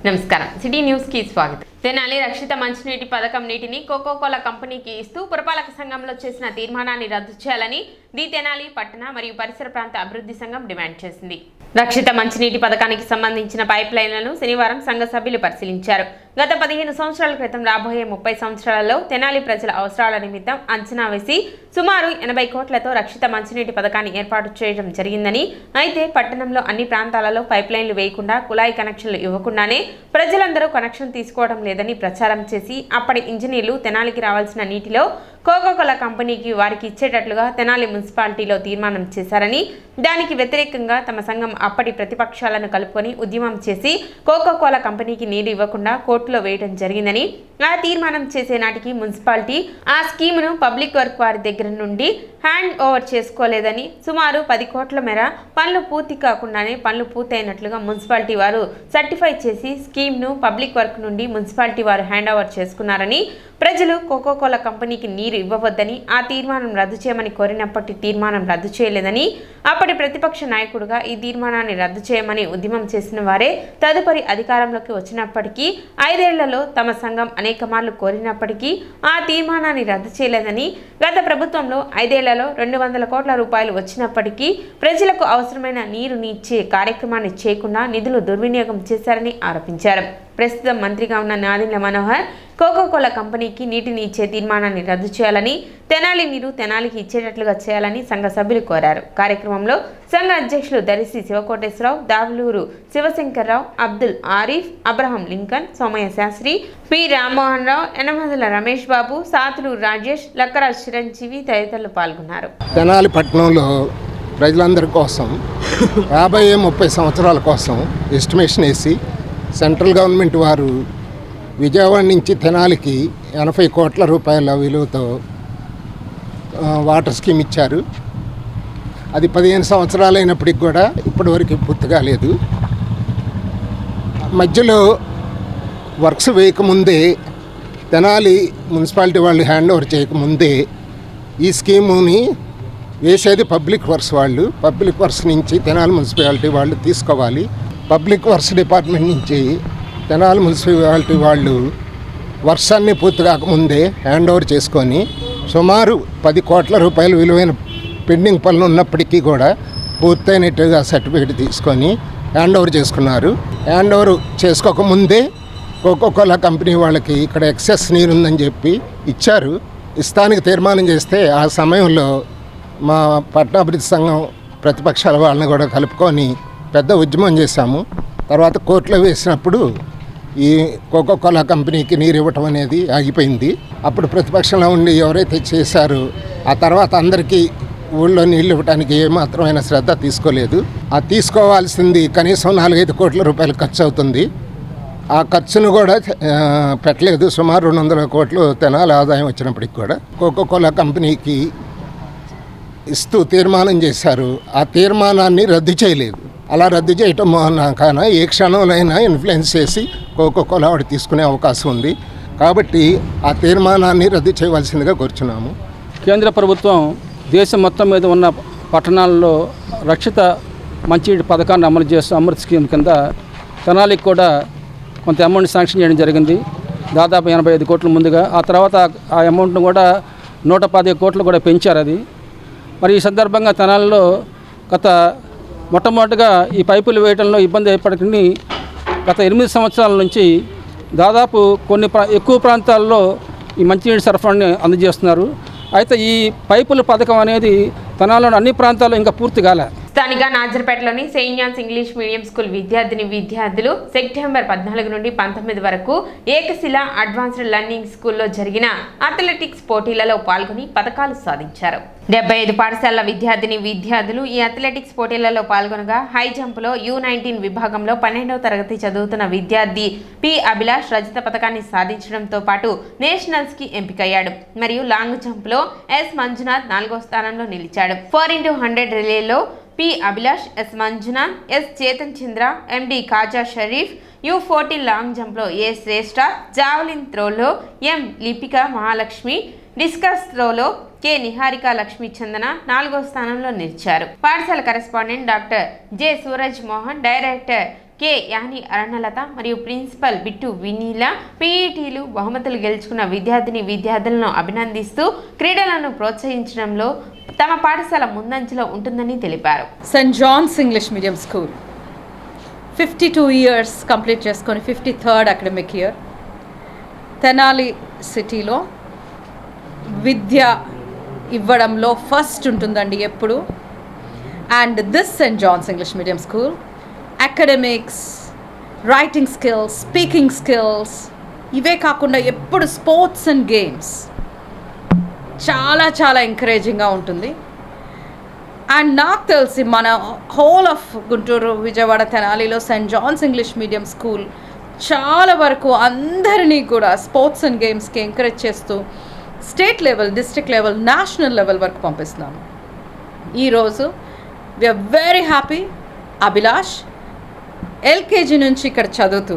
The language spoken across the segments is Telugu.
నమస్కారం సిటీ న్యూస్ కి స్వాగతం. తెనాలి రక్షిత మంచినీటి పథకం నీటిని కోకోకోలా కంపెనీకి ఇస్తూ పురపాలక సంఘంలో చేసిన తీర్మానాన్ని రద్దు చేయాలని ది తెనాలి పట్టణ మరియు పరిసర ప్రాంత అభివృద్ధి సంఘం డిమాండ్ చేసింది. రక్షిత మంచినీటి పథకానికి సంబంధించిన పైప్ లైన్లను శనివారం సంఘ సభ్యులు పరిశీలించారు. గత 15 సంవత్సరాల క్రితం రాబోయే 30 సంవత్సరాలలో తెనాలి ప్రజల అవసరాల నిమిత్తం అంచనా వేసి సుమారు 80 కోట్లతో రక్షిత మంచినీటి పథకాన్ని ఏర్పాటు చేయడం జరిగిందని, అయితే పట్టణంలో అన్ని ప్రాంతాలలో పైప్ లైన్లు వేయకుండా కుళాయి కనెక్షన్లు ఇవ్వకుండానే ప్రజలందరూ కనెక్షన్ తీసుకోవడం లేదని ప్రచారం చేసి అప్పటి ఇంజనీర్లు తెనాలికి రావాల్సిన నీటిలో కోకోకోలా కంపెనీకి వారికి ఇచ్చేటట్లుగా తెనాలి మున్సిపాలిటీలో తీర్మానం చేశారని, దానికి వ్యతిరేకంగా తమ సంఘం అప్పటి ప్రతిపక్షాలను కలుపుకొని ఉద్యమం చేసి కోకోకోలా కంపెనీకి నీరు ఇవ్వకుండా కోర్టులో వేయడం జరిగిందని, ఆ తీర్మానం చేసే నాటికి మున్సిపాలిటీ ఆ స్కీమును పబ్లిక్ వర్క్ వారి దగ్గర నుండి హ్యాండ్ ఓవర్ చేసుకోలేదని, సుమారు 10 కోట్ల మేర పనులు పూర్తి కాకుండానే పనులు పూర్తయినట్లుగా మున్సిపాలిటీ వారు సర్టిఫై చేసి స్కీమ్ను పబ్లిక్ వర్క్ నుండి మున్సిపాలిటీ వారు హ్యాండ్ ఓవర్ చేసుకున్నారని, ప్రజలు కోకోకోలా కంపెనీకి నీరు ఇవ్వవద్దని ఆ తీర్మానం రద్దు చేయమని కోరినప్పటి తీర్మానం రద్దు చేయలేదని, అప్పటి ప్రతిపక్ష నాయకుడుగా ఈ తీర్మానాన్ని రద్దు చేయమని ఉద్యమం చేసిన వారే తదుపరి అధికారంలోకి వచ్చినప్పటికీ 5 ఏళ్లలో తమ సంఘం అనేక మార్లు కోరినప్పటికీ ఆ తీర్మానాన్ని రద్దు చేయలేదని, గత ప్రభుత్వంలో 5 ఏళ్లలో 200 కోట్ల రూపాయలు వచ్చినప్పటికీ ప్రజలకు అవసరమైన నీరుని ఇచ్చే కార్యక్రమాన్ని చేయకుండా నిధులు దుర్వినియోగం చేశారని ఆరోపించారు. ప్రస్తుతం మంత్రిగా ఉన్న నాదెండ్ల మనోహర్ కోకోకోలా కంపెనీకి నీటిని ఇచ్చే తీర్మానాన్ని రద్దు చేయాలని, తెనాలి నీరు తెనాలికి ఇచ్చేటట్లుగా చేయాలని సంఘ సభ్యులు కోరారు. కార్యక్రమంలో సంఘ అధ్యక్షులు Darisi Sivakoteswararao, Davuluru Sivasankarrao, Abdul Arif, Abraham Lincoln, Somaiah Sastri, P Rammohan Rao, Yanamadala Ramesh Babu, Satulu Rajesh, Lakkaraj Chiranjeevi తదితరులు పాల్గొన్నారు. తెనాలి పట్టణంలో ప్రజలందరి కోసం 50-30 సంవత్సరాల కోసం ఎస్టిమేషన్ వేసి సెంట్రల్ గవర్నమెంట్ వారు విజయవాడ నుంచి తెనాలికి 80 కోట్ల రూపాయల విలువతో వాటర్ స్కీమ్ ఇచ్చారు. అది 15 సంవత్సరాలు అయినప్పటికి కూడా ఇప్పటివరకు పూర్తి కాలేదు. మధ్యలో వర్క్స్ వేయకముందే తెనాలి మున్సిపాలిటీ వాళ్ళు హ్యాండ్ ఓవర్ చేయకముందే ఈ స్కీముని వేసేది పబ్లిక్ వర్క్స్ వాళ్ళు. పబ్లిక్ వర్క్స్ నుంచి తెనాలి మున్సిపాలిటీ వాళ్ళు తీసుకోవాలి. పబ్లిక్ వర్క్స్ డిపార్ట్మెంట్ నుంచి తెనాలి మున్సిపాలిటీ వాళ్ళు వర్క్స్ అన్నీ పూర్తి కాకముందే హ్యాండ్ ఓవర్ చేసుకొని సుమారు 10 కోట్ల రూపాయల విలువైన పెండింగ్ పనులు ఉన్నప్పటికీ కూడా పూర్తయినట్టుగా సర్టిఫికేట్ తీసుకొని హ్యాండ్ ఓవర్ చేసుకున్నారు. హ్యాండ్ ఓవర్ చేసుకోకముందే కోకోకోలా కంపెనీ వాళ్ళకి ఇక్కడ ఎక్సెస్ నీరు ఉందని చెప్పి ఇచ్చారు. ఇస్తానికి తీర్మానం చేస్తే ఆ సమయంలో మా పట్టణాభివృద్ధి సంఘం ప్రతిపక్షాల వాళ్ళని కూడా కలుపుకొని పెద్ద ఉద్యమం చేశాము. తర్వాత కోర్టులో వేసినప్పుడు ఈ కోకోకోలా కంపెనీకి నీరు ఇవ్వటం అనేది ఆగిపోయింది. అప్పుడు ప్రతిపక్షంలో ఉండి ఎవరైతే చేశారో ఆ తర్వాత అందరికీ ఊళ్ళో నీళ్ళు ఇవ్వడానికి ఏమాత్రమైన శ్రద్ధ తీసుకోలేదు. ఆ తీసుకోవాల్సింది కనీసం 4-5 కోట్ల రూపాయలు ఖర్చు అవుతుంది. ఆ ఖర్చును కూడా పెట్టలేదు. సుమారు 200 కోట్లు తెనాలి ఆదాయం వచ్చినప్పటికి కూడా కోకోకోలా కంపెనీకి ఇస్తూ తీర్మానం చేశారు. ఆ తీర్మానాన్ని రద్దు చేయలేదు. అలా రద్దు చేయటం కాన ఏ క్షణంలోనైనా ఇన్ఫ్లుయెన్స్ చేసి కోకోకోలా వాడు తీసుకునే అవకాశం ఉంది. కాబట్టి ఆ తీర్మానాన్ని రద్దు చేయవలసిందిగా కోరుచున్నాము. కేంద్ర ప్రభుత్వం దేశం మొత్తం మీద ఉన్న పట్టణాల్లో రక్షిత మంచినీటి పథకాన్ని అమలు చేస్తూ అమృత్ స్కీమ్ కింద తెనాలికి కూడా కొంత అమౌంట్ శాంక్షన్ చేయడం జరిగింది. దాదాపు 85 కోట్ల ముందుగా. ఆ తర్వాత ఆ అమౌంట్ను కూడా 115 కోట్లు కూడా పెంచారు. అది మరి ఈ సందర్భంగా తెనాలిలో గత మొట్టమొదటిగా ఈ పైపులు వేయడంలో ఇబ్బంది ఏర్పడుతుంది. గత 8 సంవత్సరాల నుంచి దాదాపు కొన్ని ఎక్కువ ప్రాంతాల్లో ఈ మంచినీటి సరఫరాని అందజేస్తున్నారు. అయితే ఈ పైపుల పథకం అనేది తెనాలిలోని అన్ని ప్రాంతాల్లో ఇంకా పూర్తి కాలే. స్థానిక నాజర్పేటలోని Saint John's English medium school విద్యార్థులు సెప్టెంబర్ 14 నుండి 19 వరకు ఏకశిల అడ్వాన్స్డ్ లెర్నింగ్ స్కూల్లో జరిగిన అథ్లెటిక్స్ పోటీలలో పాల్గొని పతకాలు సాధించారు. 75 పాఠశాలల విద్యార్థులు ఈ అథ్లెటిక్స్ పోటీలలో పాల్గొనగా హై జంప్లో U19 విభాగంలో 12వ తరగతి చదువుతున్న విద్యార్థి పి అభిలాష్ రజత పతకాన్ని సాధించడంతో పాటు నేషనల్స్ కి ఎంపికయ్యాడు. మరియు లాంగ్ జంప్లో ఎస్ మంజునాథ్ 4వ స్థానంలో నిలిచాడు. 4x100 రిలేలో P Abhilash, S Manjunath, S Chetan Chandra, MD Khaja Sharif, U14 long జంప్లో ఏ శ్రేష్ఠ, జావలిన్ త్రోలో ఎం లిపిక మహాలక్ష్మి, డిస్కస్ త్రోలో కె నిహారిక లక్ష్మీ చందన 4వ స్థానంలో నిలిచారు. పాఠశాల correspondent doctor J Suraj Mohan, director K Annie Arunalatha మరియు ప్రిన్సిపల్ బిట్టు వినీల పీఈటీలు బహుమతులు గెలుచుకున్న విద్యార్థులను అభినందిస్తూ క్రీడలను ప్రోత్సహించడంలో తమ పాఠశాల ముందంజలో ఉంటుందని తెలిపారు. Saint John's English medium school 52 years complete చేసుకొని 53rd అకాడమిక్ ఇయర్ తెనాలి సిటీలో విద్య ఇవ్వడంలో ఫస్ట్ ఉంటుందండి ఎప్పుడు. And this Saint John's English medium school academics, writing skills, speaking skills ఇవే కాకుండా ఎప్పుడు స్పోర్ట్స్ అండ్ గేమ్స్ చాలా ఎంకరేజింగ్గా ఉంటుంది. అండ్ నాకు తెలిసి మన హోల్ ఆఫ్ గుంటూరు, విజయవాడ, తెనాలిలో Saint John's English medium school చాలా వరకు అందరినీ కూడా స్పోర్ట్స్ అండ్ గేమ్స్కి ఎంకరేజ్ చేస్తూ state level, district level, national level వరకు పంపిస్తున్నాము. ఈరోజు we're very happy. Abhilash LKG నుంచి ఇక్కడ చదువుతూ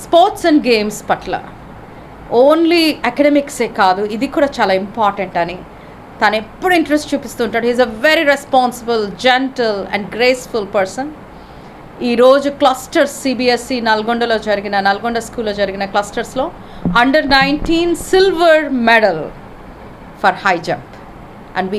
స్పోర్ట్స్ అండ్ గేమ్స్ పట్ల ఓన్లీ అకాడమిక్సే కాదు, ఇది కూడా చాలా ఇంపార్టెంట్ అని తను ఎప్పుడు ఇంట్రెస్ట్ చూపిస్తుంటాడు. He is a very responsible, gentle and graceful person. ఈరోజు క్లస్టర్స్ సిబిఎస్ఈ నల్గొండ స్కూల్లో జరిగిన క్లస్టర్స్లో under-19 silver medal for high jump. And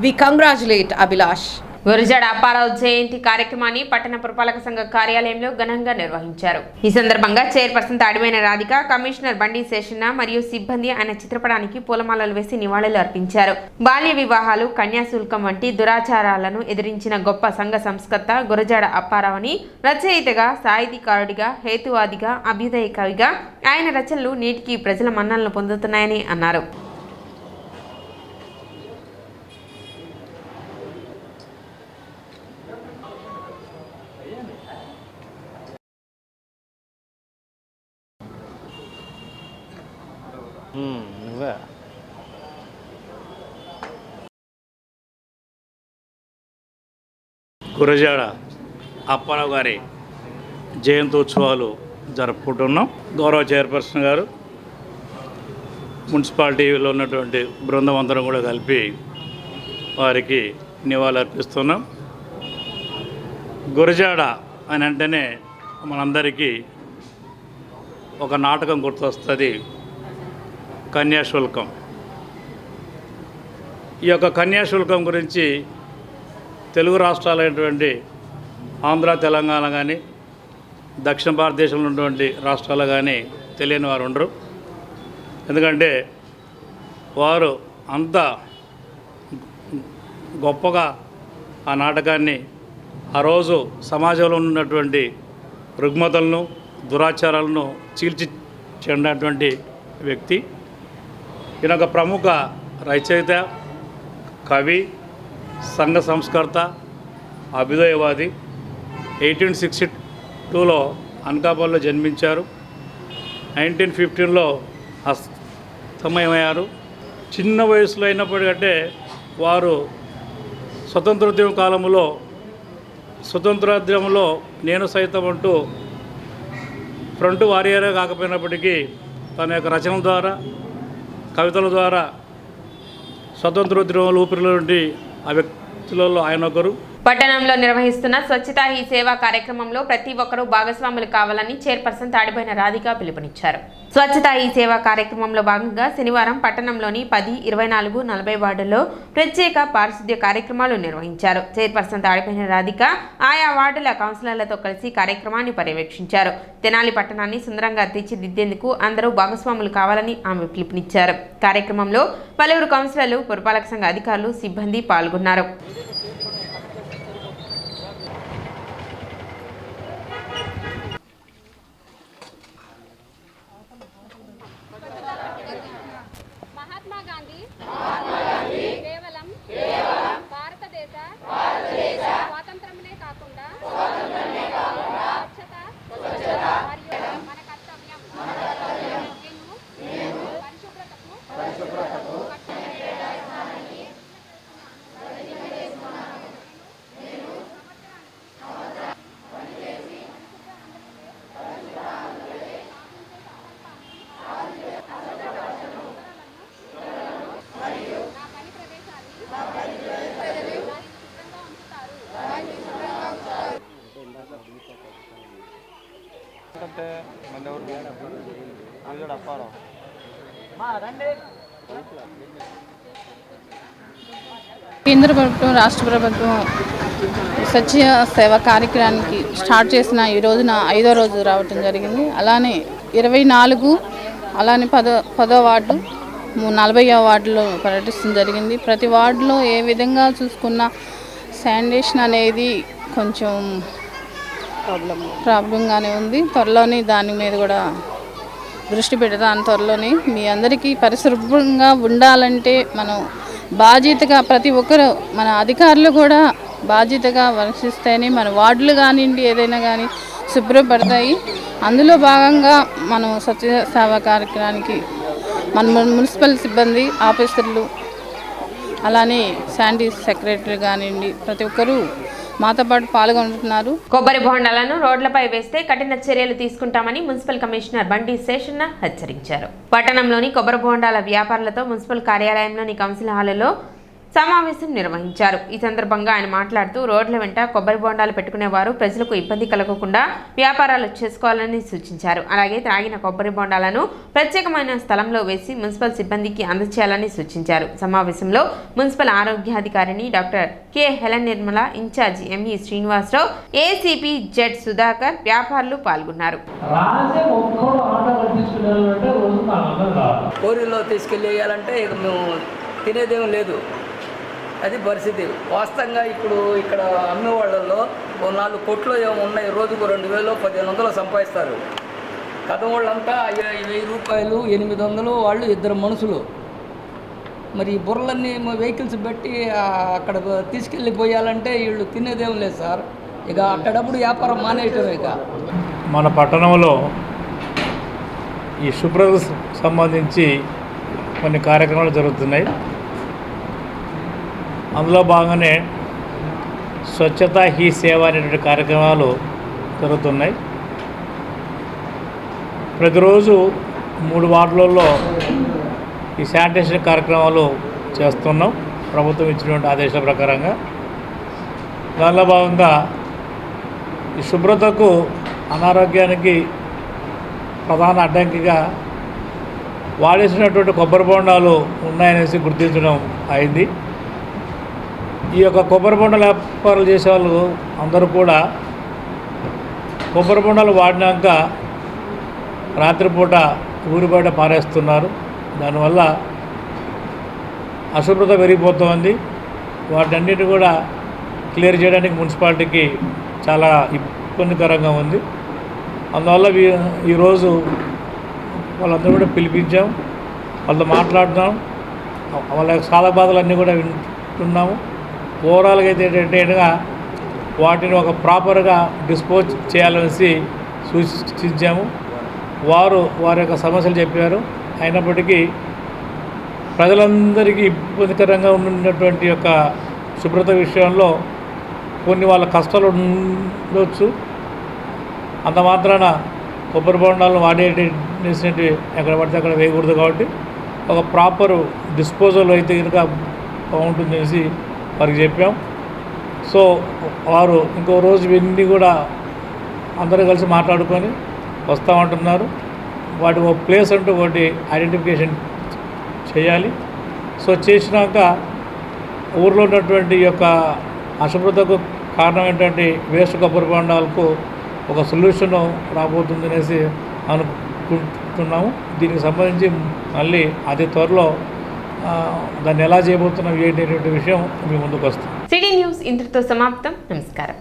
we congratulate Abhilash. Gurajada Apparao జయంతి కార్యక్రమాన్ని పట్టణ పురపాలక సంఘ కార్యాలయంలో ఘనంగా నిర్వహించారు. ఈ సందర్భంగా చైర్పర్సన్ తాడిమైన రాధిక, కమిషనర్ బండి శేషన్న మరియు సిబ్బంది ఆయన చిత్రపటానికి పూలమాలలు వేసి నివాళులు అర్పించారు. బాల్య వివాహాలు, కన్యాశుల్కం వంటి దురాచారాలను ఎదిరించిన గొప్ప సంఘ సంస్కర్త గురజాడ అప్పారావుని రచయితగా, సాహితీకారుడిగా, హేతువాదిగా, అభ్యుదయ కవిగా ఆయన రచనలు నేటికి ప్రజల మన్ననలు పొందుతున్నాయని అన్నారు. గురజాడ అప్పారావు గారి జయంతోత్సవాలు జరుపుకుంటున్నాం. గౌరవ చైర్పర్సన్ గారు, మున్సిపాలిటీలో ఉన్నటువంటి బృందం అందరం కూడా కలిపి వారికి నివాళులు అర్పిస్తున్నాం. గురజాడ అని అంటేనే మనందరికీ ఒక నాటకం గుర్తొస్తుంది, కన్యాశుల్కం. ఈ యొక్క కన్యాశుల్కం గురించి తెలుగు రాష్ట్రాలైనటువంటి ఆంధ్ర, తెలంగాణ కానీ, దక్షిణ భారతదేశంలో ఉన్నటువంటి రాష్ట్రాలు కానీ తెలియని వారు ఉండరు. ఎందుకంటే వారు అంత గొప్పగా ఆ నాటకాన్ని ఆ రోజు సమాజంలో ఉన్నటువంటి రుగ్మతలను, దురాచారాలను చీల్చి చెందినటువంటి వ్యక్తి. ఈయన ఒక ప్రముఖ రచయిత, కవి, సంఘ సంస్కర్త, అభ్యుదయవాది. 1862లో అనకాపల్లిలో జన్మించారు. 1915లో అస్తమయమయ్యారు. చిన్న వయసులో అయినప్పటికంటే వారు స్వతంత్రోద్యమ కాలంలో స్వతంత్రోద్యమంలో నేను సైతం అంటూ ఫ్రంట్ వారియరే కాకపోయినప్పటికీ తన యొక్క రచనల ద్వారా, కవితల ద్వారా స్వతంత్రోద్యమంలో ఊపిరిలో నుండి ఆ వ్యక్తులలో ఆయన ఒకరు. పట్టణంలో నిర్వహిస్తున్న స్వచ్ఛతా హీ సేవా కార్యక్రమంలో ప్రతి ఒక్కరూ భాగస్వాములు కావాలని చైర్పర్సన్ తాడిపోయిన రాధిక పిలుపునిచ్చారు. స్వచ్ఛతా హీ సేవా కార్యక్రమంలో భాగంగా శనివారం పట్టణంలోని 10, 24, 40 వార్డుల్లో ప్రత్యేక పారిశుద్ధ్య కార్యక్రమాలు నిర్వహించారు. చైర్పర్సన్ తాడిపోయిన రాధిక ఆయా వార్డుల కౌన్సిలర్లతో కలిసి కార్యక్రమాన్ని పర్యవేక్షించారు. తెనాలి పట్టణాన్ని సుందరంగా తీర్చిదిద్దేందుకు అందరూ భాగస్వాములు కావాలని ఆమె పిలుపునిచ్చారు. కార్యక్రమంలో పలువురు కౌన్సిలర్లు, పురపాలక సంఘ అధికారులు, సిబ్బంది పాల్గొన్నారు. మహాత్మా గాంధీ కేవలం భారతదేశ స్వాతంత్రమే కాకుండా స్వచ్ఛత మరియు మన కర్తవ్యం. నేను పరిశుభ్రతకు కేంద్ర ప్రభుత్వం రాష్ట్ర ప్రభుత్వం స్వచ్ఛ సేవ కార్యక్రమానికి స్టార్ట్ చేసిన ఈ రోజున 5వ రోజు రావటం జరిగింది. అలానే 24 అలానే 10వ వార్డు 40వ వార్డులో పర్యటించడం జరిగింది. ప్రతి వార్డులో ఏ విధంగా చూసుకున్న శానిటేషన్ అనేది కొంచెం ప్రాబ్లంగానే ఉంది. త్వరలోనే దాని మీద కూడా దృష్టి పెడతాను. త్వరలోనే మీ అందరికీ పరిశుభ్రంగా ఉండాలంటే మనం బాధ్యతగా ప్రతి ఒక్కరు మన అధికారులు కూడా బాధ్యతగా వర్తిస్తేనే మన వార్డులు కానివ్వండి ఏదైనా కానీ శుభ్రపడతాయి. అందులో భాగంగా మనం స్వచ్ఛ సేవా కార్యక్రమానికి మన మున్సిపల్ సిబ్బంది ఆఫీసర్లు అలానే శానిటరీ సెక్రటరీ కానివ్వండి ప్రతి ఒక్కరూ మాతో పాటు పాల్గొంటున్నారు. కొబ్బరి బోండాలను రోడ్లపై వేస్తే కఠిన చర్యలు తీసుకుంటామని మున్సిపల్ కమిషనర్ బండి శేషన్న హెచ్చరించారు. పట్టణంలోని కొబ్బరి బోండాల వ్యాపారులతో మున్సిపల్ కార్యాలయంలోని కౌన్సిల్ హాలులో సమావేశం నిర్వహించారు. ఈ సందర్భంగా ఆయన మాట్లాడుతూ రోడ్ల వెంట కొబ్బరి బోండాలు పెట్టుకునేవారు ప్రజలకు ఇబ్బంది కలగకుండా వ్యాపారాలు చేసుకోవాలని సూచించారు. అలాగే త్రాగిన కొబ్బరి బోండాలను ప్రత్యేకమైన స్థలంలో వేసి మున్సిపల్ సిబ్బందికి అందజేయాలని సూచించారు. సమావేశంలో మున్సిపల్ ఆరోగ్యాధికారిని doctor K Helen Nirmala, incharge ME Srinivasarao, ACP Z Sudhakar, వ్యాపారులు పాల్గొన్నారు. కోరిలో తీసుకెళ్ళేయాలంటే ఇక మేము తినేదేం లేదు, అది పరిస్థితి. వాస్తవంగా ఇప్పుడు ఇక్కడ అమ్మే వాళ్ళల్లో 4 కోట్లు ఏమో ఉన్నాయి, రోజుకు 2000 1500 సంపాదిస్తారు. కథం వాళ్ళంతా 1000 రూపాయలు 800 వాళ్ళు 2 మనుషులు. మరి ఈ బుర్రలన్నీ వెహికల్స్ పెట్టి అక్కడ తీసుకెళ్ళిపోయాలంటే వీళ్ళు తినేదేం లేదు సార్. ఇక అట్టడప్పుడు వ్యాపారం మానేయటం. ఇక మన పట్టణంలో ఈ శుభ్రతకు సంబంధించి కొన్ని కార్యక్రమాలు జరుగుతున్నాయి. అందులో భాగంగానే స్వచ్ఛత హీ సేవ అనేటువంటి కార్యక్రమాలు జరుగుతున్నాయి. ప్రతిరోజు 3 వార్డులలో ఈ శానిటేషన్ కార్యక్రమాలు చేస్తున్నాం ప్రభుత్వం ఇచ్చినటువంటి ఆదేశాల ప్రకారంగా. దానిలో భాగంగా ఈ శుభ్రతకు అనారోగ్యానికి ప్రధాన అడ్డంకిగా వాడేసినటువంటి కొబ్బరి బోండాలు ఉన్నాయనేసి గుర్తించడం అయింది. ఈ యొక్క కొబ్బరి బొండాల వ్యాపారాలు చేసేవాళ్ళు అందరూ కూడా కొబ్బరి బొండాలు వాడినాక రాత్రిపూట ఊరి బయట పారేస్తున్నారు. దానివల్ల అశుభ్రత పెరిగిపోతుంది. వాటన్నిటి కూడా క్లియర్ చేయడానికి మున్సిపాలిటీకి చాలా ఇబ్బందికరంగా ఉంది. అందువల్ల ఈరోజు వాళ్ళందరూ కూడా పిలిపించాం, వాళ్ళతో మాట్లాడుతున్నాం, వాళ్ళ సాధక బాధలన్నీ కూడా వింటున్నాము. ఓవరాల్గా అయితే ఏంటంటే వాటిని ఒక ప్రాపర్గా డిస్పోజ్ చేయాలనేసి సూచించాము. వారి యొక్క సమస్యలు చెప్పారు. అయినప్పటికీ ప్రజలందరికీ ఇబ్బందికరంగా ఉన్నటువంటి యొక్క శుభ్రత విషయంలో కొన్ని వాళ్ళ కష్టాలు ఉండొచ్చు. అంత మాత్రాన కొబ్బరి బొండాలను వాడేసినట్టు ఎక్కడ పడితే అక్కడ వేయకూడదు. కాబట్టి ఒక ప్రాపర్ డిస్పోజల్ అయితే కనుక బాగుంటుందనేసి వారికి చెప్పాం. సో వారు ఇంకో రోజు ఇవన్నీ కూడా అందరూ కలిసి మాట్లాడుకొని వస్తామంటున్నారు. వాటి ఒక ప్లేస్ అంటూ ఒకటి ఐడెంటిఫికేషన్ చేయాలి. సో చేసినాక ఊర్లో ఉన్నటువంటి యొక్క అశుభ్రతకు కారణమైనటువంటి వేస్ట్ కొబ్బరి బొండాలకు ఒక సొల్యూషన్ రాబోతుంది అనేసి అనుకుంటున్నాము. దీనికి సంబంధించి మళ్ళీ అతి త్వరలో దాన్ని ఎలా చేయబోతున్నాం ఏంటి అనేటువంటి విషయం మీ ముందుకు వస్తుంది. సిటీ న్యూస్ ఇంతటితో సమాప్తం. నమస్కారం.